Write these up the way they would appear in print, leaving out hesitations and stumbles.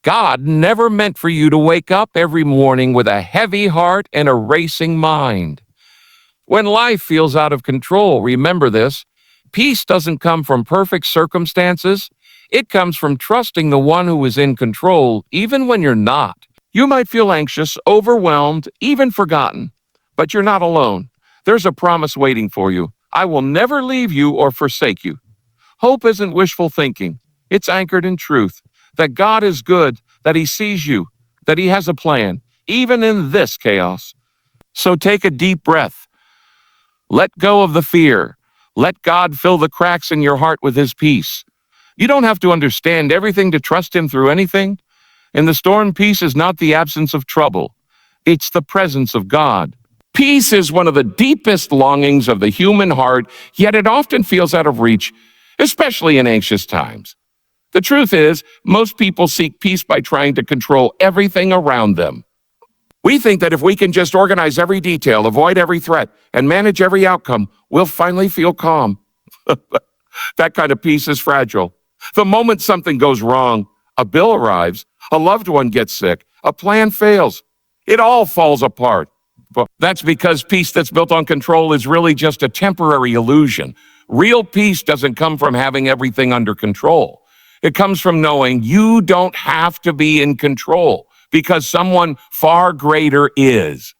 God never meant for you to wake up every morning with a heavy heart and a racing mind. When life feels out of control, remember this: peace doesn't come from perfect circumstances. It comes from trusting the one who is in control, even when you're not. You might feel anxious, overwhelmed, even forgotten, but you're not alone. There's a promise waiting for you. I will never leave you or forsake you. Hope isn't wishful thinking. It's anchored in truth, that God is good, that he sees you, that he has a plan, even in this chaos. So take a deep breath. Let go of the fear. Let God fill the cracks in your heart with his peace. You don't have to understand everything to trust him through anything. In the storm, peace is not the absence of trouble. It's the presence of God. Peace is one of the deepest longings of the human heart, yet it often feels out of reach, especially in anxious times. The truth is, most people seek peace by trying to control everything around them. We think that if we can just organize every detail, avoid every threat, and manage every outcome, we'll finally feel calm. That kind of peace is fragile. The moment something goes wrong, a bill arrives, a loved one gets sick, a plan fails, it all falls apart. But that's because peace that's built on control is really just a temporary illusion. Real peace doesn't come from having everything under control. It comes from knowing you don't have to be in control, because someone far greater is.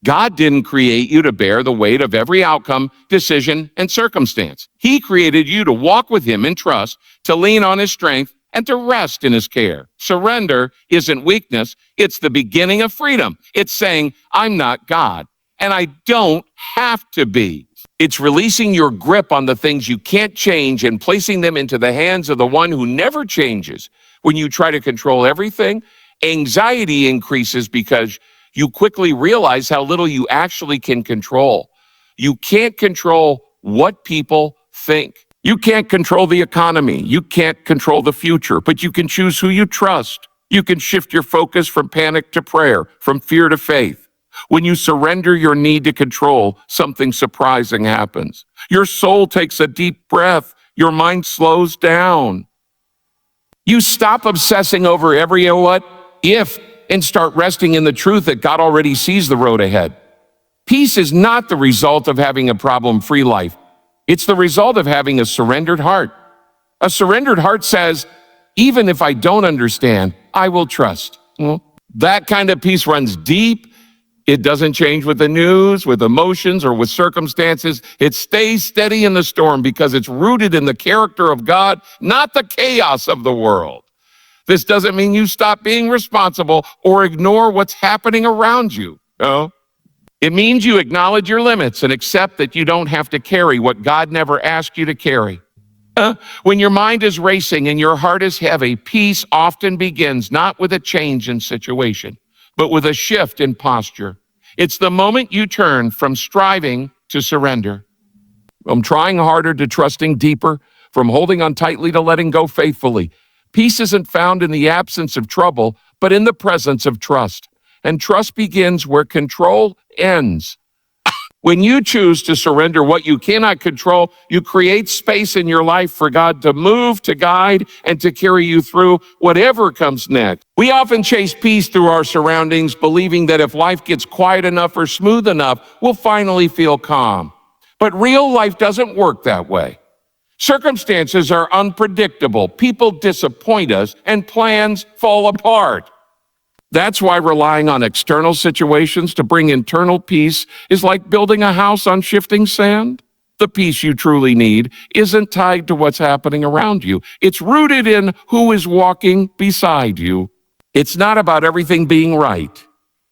God didn't create you to bear the weight of every outcome, decision, and circumstance. He created you to walk with him in trust, to lean on his strength, and to rest in his care. Surrender isn't weakness, it's the beginning of freedom. It's saying, I'm not God, and I don't have to be. It's releasing your grip on the things you can't change and placing them into the hands of the one who never changes. When you try to control everything, anxiety increases because you quickly realize how little you actually can control. You can't control what people think. You can't control the economy. You can't control the future, but you can choose who you trust. You can shift your focus from panic to prayer, from fear to faith. When you surrender your need to control, something surprising happens. Your soul takes a deep breath. Your mind slows down. You stop obsessing over every what if and start resting in the truth that God already sees the road ahead. Peace is not the result of having a problem-free life. It's the result of having a surrendered heart. A surrendered heart says, even if I don't understand, I will trust. That kind of peace runs deep. It doesn't change with the news, with emotions, or with circumstances. It stays steady in the storm because it's rooted in the character of God, not the chaos of the world. This doesn't mean you stop being responsible or ignore what's happening around you. No. It means you acknowledge your limits and accept that you don't have to carry what God never asked you to carry. When your mind is racing and your heart is heavy, peace often begins not with a change in situation, but with a shift in posture. It's the moment you turn from striving to surrender, from trying harder to trusting deeper, from holding on tightly to letting go faithfully. Peace isn't found in the absence of trouble, but in the presence of trust. And trust begins where control ends. When you choose to surrender what you cannot control, you create space in your life for God to move, to guide, and to carry you through whatever comes next. We often chase peace through our surroundings, believing that if life gets quiet enough or smooth enough, we'll finally feel calm. But real life doesn't work that way. Circumstances are unpredictable, people disappoint us, and plans fall apart. That's why relying on external situations to bring internal peace is like building a house on shifting sand. The peace you truly need isn't tied to what's happening around you. It's rooted in who is walking beside you. It's not about everything being right.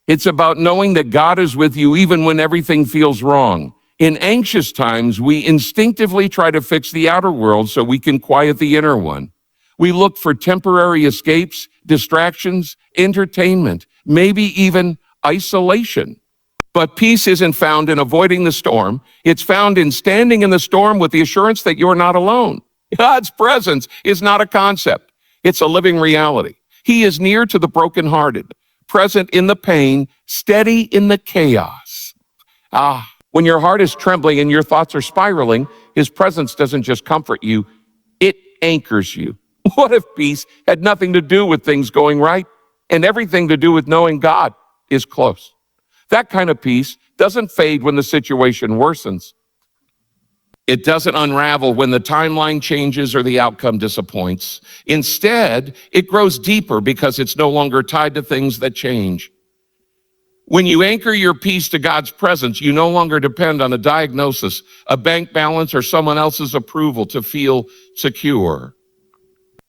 It's about knowing that God is with you even when everything feels wrong. In anxious times, we instinctively try to fix the outer world so we can quiet the inner one. We look for temporary escapes, distractions, entertainment, maybe even isolation. But peace isn't found in avoiding the storm. It's found in standing in the storm with the assurance that you're not alone. God's presence is not a concept. It's a living reality. He is near to the brokenhearted, present in the pain, steady in the chaos. When your heart is trembling and your thoughts are spiraling, his presence doesn't just comfort you, it anchors you. What if peace had nothing to do with things going right and everything to do with knowing God is close? That kind of peace doesn't fade when the situation worsens. It doesn't unravel when the timeline changes or the outcome disappoints. Instead, it grows deeper because it's no longer tied to things that change. When you anchor your peace to God's presence, you no longer depend on a diagnosis, a bank balance, or someone else's approval to feel secure.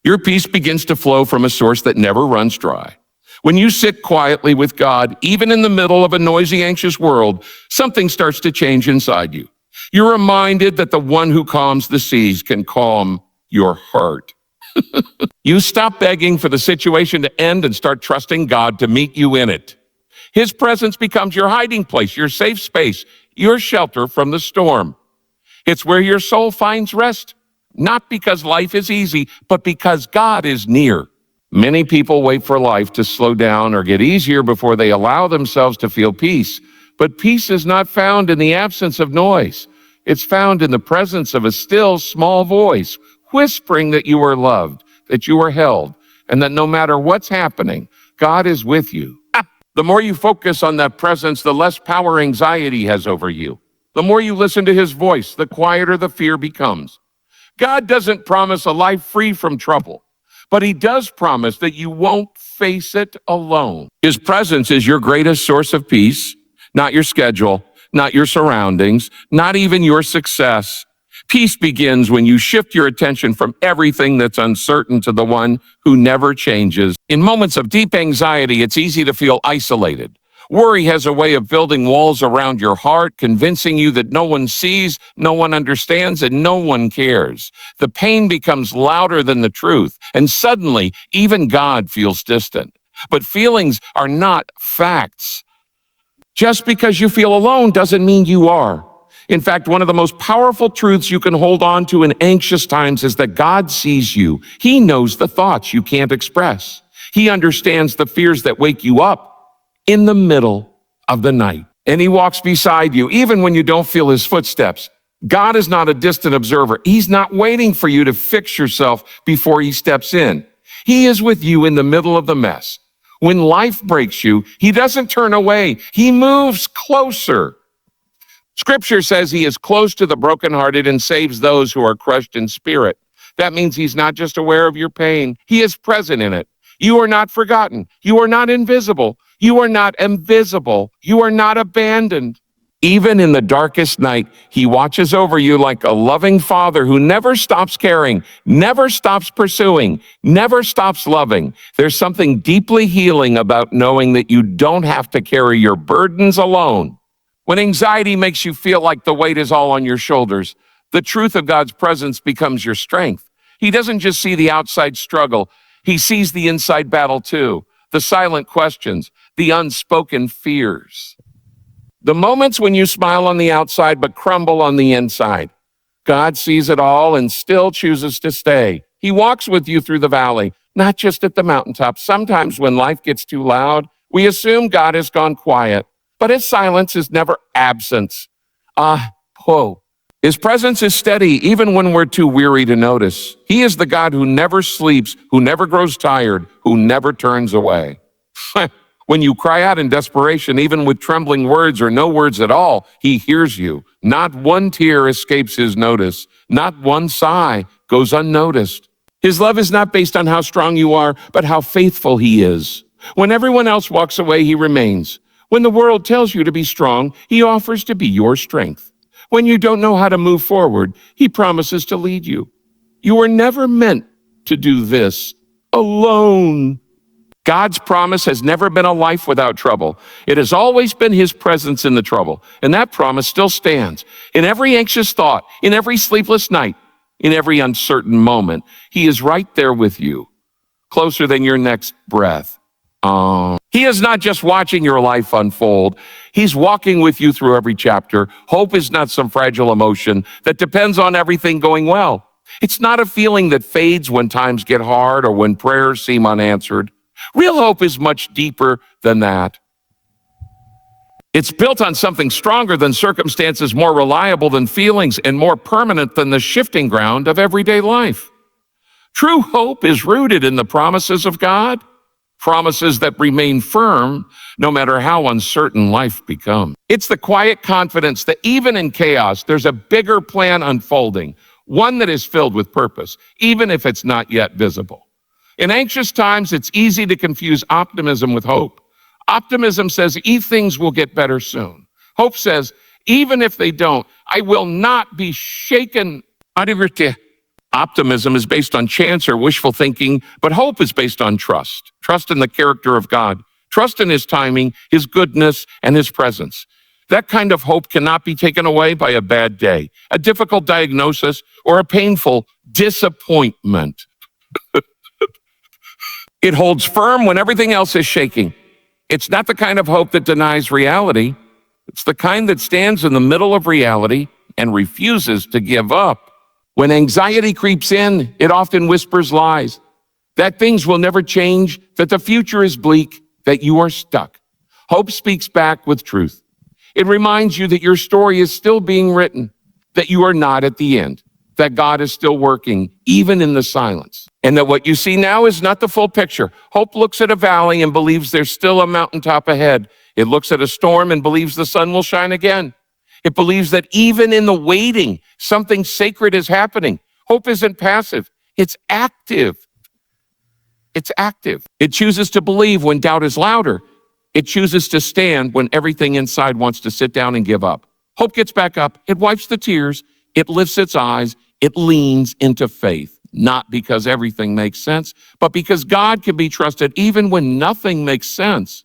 Your peace begins to flow from a source that never runs dry. When you sit quietly with God, even in the middle of a noisy, anxious world, something starts to change inside you. You're reminded that the one who calms the seas can calm your heart. You stop begging for the situation to end and start trusting God to meet you in it. His presence becomes your hiding place, your safe space, your shelter from the storm. It's where your soul finds rest, not because life is easy, but because God is near. Many people wait for life to slow down or get easier before they allow themselves to feel peace. But peace is not found in the absence of noise. It's found in the presence of a still, small voice, whispering that you are loved, that you are held, and that no matter what's happening, God is with you. The more you focus on that presence, the less power anxiety has over you. The more you listen to his voice, the quieter the fear becomes. God doesn't promise a life free from trouble, but he does promise that you won't face it alone. His presence is your greatest source of peace, not your schedule, not your surroundings, not even your success. Peace begins when you shift your attention from everything that's uncertain to the one who never changes. In moments of deep anxiety, it's easy to feel isolated. Worry has a way of building walls around your heart, convincing you that no one sees, no one understands, and no one cares. The pain becomes louder than the truth, and suddenly, even God feels distant. But feelings are not facts. Just because you feel alone doesn't mean you are. In fact, one of the most powerful truths you can hold on to in anxious times is that God sees you. He knows the thoughts you can't express. He understands the fears that wake you up in the middle of the night. And he walks beside you, even when you don't feel his footsteps. God is not a distant observer. He's not waiting for you to fix yourself before he steps in. He is with you in the middle of the mess. When life breaks you, he doesn't turn away. He moves closer. Scripture says he is close to the brokenhearted and saves those who are crushed in spirit. That means he's not just aware of your pain. He is present in it. You are not forgotten. You are not invisible. You are not invisible. You are not abandoned. Even in the darkest night, he watches over you like a loving father who never stops caring, never stops pursuing, never stops loving. There's something deeply healing about knowing that you don't have to carry your burdens alone. When anxiety makes you feel like the weight is all on your shoulders, the truth of God's presence becomes your strength. He doesn't just see the outside struggle. He sees the inside battle too, the silent questions, the unspoken fears. The moments when you smile on the outside but crumble on the inside. God sees it all and still chooses to stay. He walks with you through the valley, not just at the mountaintop. Sometimes when life gets too loud, we assume God has gone quiet. But his silence is never absence. His presence is steady even when we're too weary to notice. He is the God who never sleeps, who never grows tired, who never turns away. When you cry out in desperation, even with trembling words or no words at all, he hears you. Not one tear escapes his notice. Not one sigh goes unnoticed. His love is not based on how strong you are, but how faithful he is. When everyone else walks away, he remains. When the world tells you to be strong, he offers to be your strength. When you don't know how to move forward, he promises to lead you. You were never meant to do this alone. God's promise has never been a life without trouble. It has always been his presence in the trouble, and that promise still stands. In every anxious thought, in every sleepless night, in every uncertain moment, he is right there with you, closer than your next breath. He is not just watching your life unfold. He's walking with you through every chapter. Hope is not some fragile emotion that depends on everything going well. It's not a feeling that fades when times get hard or when prayers seem unanswered. Real hope is much deeper than that. It's built on something stronger than circumstances, more reliable than feelings, and more permanent than the shifting ground of everyday life. True hope is rooted in the promises of God, promises that remain firm no matter how uncertain life becomes. It's the quiet confidence that even in chaos, there's a bigger plan unfolding, one that is filled with purpose, even if it's not yet visible. In anxious times, it's easy to confuse optimism with hope. Optimism says, things will get better soon. Hope says, even if they don't, I will not be shaken. Optimism is based on chance or wishful thinking, but hope is based on trust. Trust in the character of God. Trust in his timing, his goodness, and his presence. That kind of hope cannot be taken away by a bad day, a difficult diagnosis, or a painful disappointment. It holds firm when everything else is shaking. It's not the kind of hope that denies reality. It's the kind that stands in the middle of reality and refuses to give up. When anxiety creeps in, it often whispers lies, that things will never change, that the future is bleak, that you are stuck. Hope speaks back with truth. It reminds you that your story is still being written, that you are not at the end, that God is still working, even in the silence, and that what you see now is not the full picture. Hope looks at a valley and believes there's still a mountaintop ahead. It looks at a storm and believes the sun will shine again. It believes that even in the waiting, something sacred is happening. Hope isn't passive, it's active. It's active. It chooses to believe when doubt is louder. It chooses to stand when everything inside wants to sit down and give up. Hope gets back up. It wipes the tears. It lifts its eyes. It leans into faith, not because everything makes sense, but because God can be trusted even when nothing makes sense.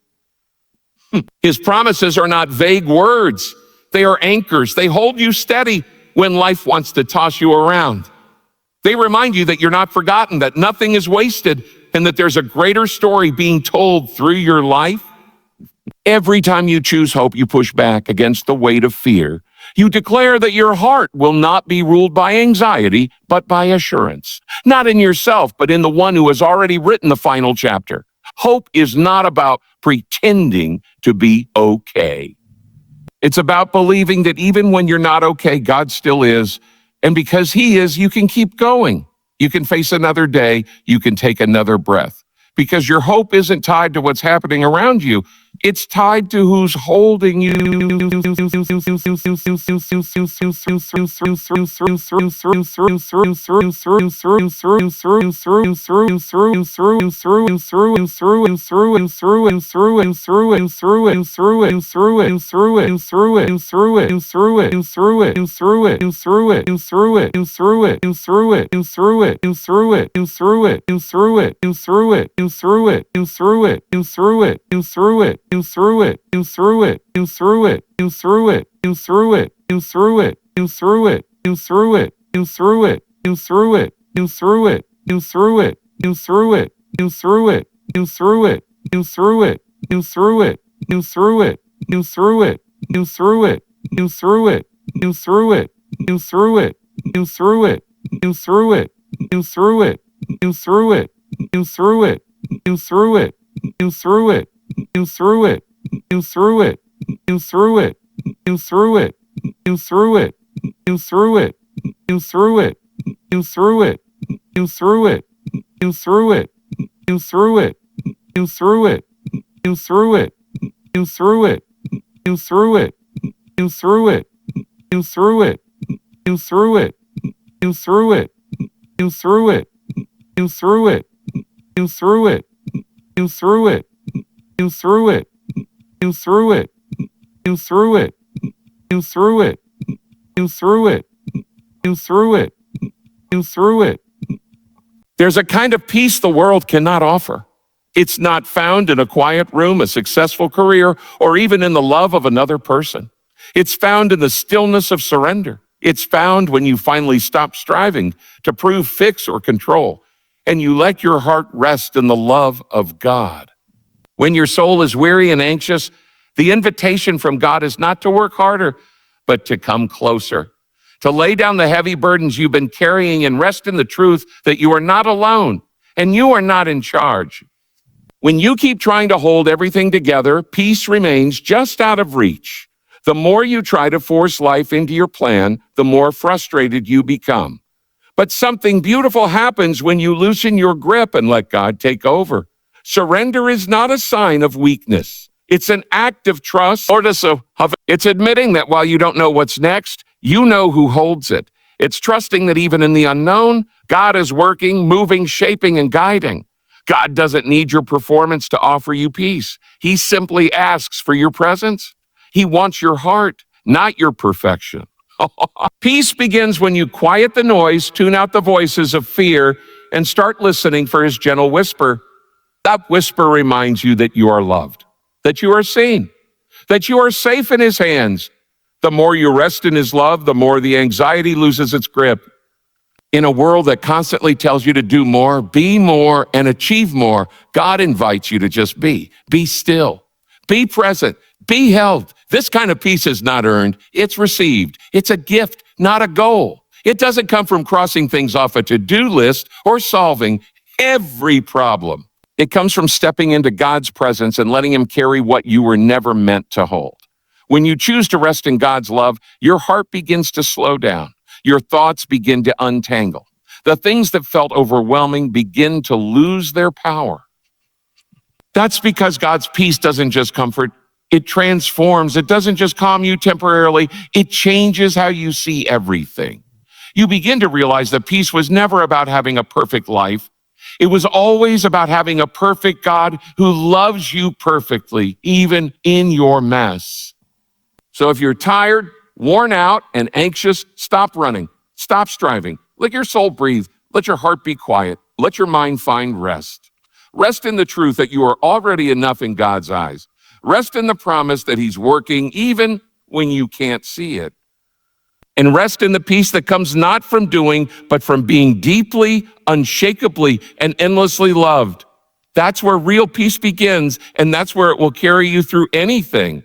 His promises are not vague words. They are anchors. They hold you steady when life wants to toss you around. They remind you that you're not forgotten, that nothing is wasted, and that there's a greater story being told through your life. Every time you choose hope, you push back against the weight of fear. You declare that your heart will not be ruled by anxiety, but by assurance. Not in yourself, but in the one who has already written the final chapter. Hope is not about pretending to be okay. It's about believing that even when you're not okay, God still is. And because he is, you can keep going. You can face another day. You can take another breath. Because your hope isn't tied to what's happening around you. It's tied to who's holding you. There's a kind of peace the world cannot offer. It's not found in a quiet room, a successful career, or even in the love of another person. It's found in the stillness of surrender. It's found when you finally stop striving to prove, fix, or control, and you let your heart rest in the love of God. When your soul is weary and anxious, the invitation from God is not to work harder, but to come closer, to lay down the heavy burdens you've been carrying and rest in the truth that you are not alone and you are not in charge. When you keep trying to hold everything together, peace remains just out of reach. The more you try to force life into your plan, the more frustrated you become. But something beautiful happens when you loosen your grip and let God take over. Surrender is not a sign of weakness. It's an act of trust. It's admitting that while you don't know what's next, you know who holds it. It's trusting that even in the unknown, God is working, moving, shaping, and guiding. God doesn't need your performance to offer you peace. He simply asks for your presence. He wants your heart, not your perfection. Peace begins when you quiet the noise, tune out the voices of fear, and start listening for his gentle whisper. That whisper reminds you that you are loved, that you are seen, that you are safe in his hands. The more you rest in his love, the more the anxiety loses its grip. In a world that constantly tells you to do more, be more, and achieve more, God invites you to just be. Be still. Be present. Be held. This kind of peace is not earned. It's received. It's a gift, not a goal. It doesn't come from crossing things off a to-do list or solving every problem. It comes from stepping into God's presence and letting him carry what you were never meant to hold. When you choose to rest in God's love, your heart begins to slow down. Your thoughts begin to untangle. The things that felt overwhelming begin to lose their power. That's because God's peace doesn't just comfort, it transforms. It doesn't just calm you temporarily, it changes how you see everything. You begin to realize that peace was never about having a perfect life. It was always about having a perfect God who loves you perfectly, even in your mess. So if you're tired, worn out, and anxious, stop running. Stop striving. Let your soul breathe. Let your heart be quiet. Let your mind find rest. Rest in the truth that you are already enough in God's eyes. Rest in the promise that he's working even when you can't see it. And rest in the peace that comes not from doing, but from being deeply, unshakably, and endlessly loved. That's where real peace begins, and that's where it will carry you through anything.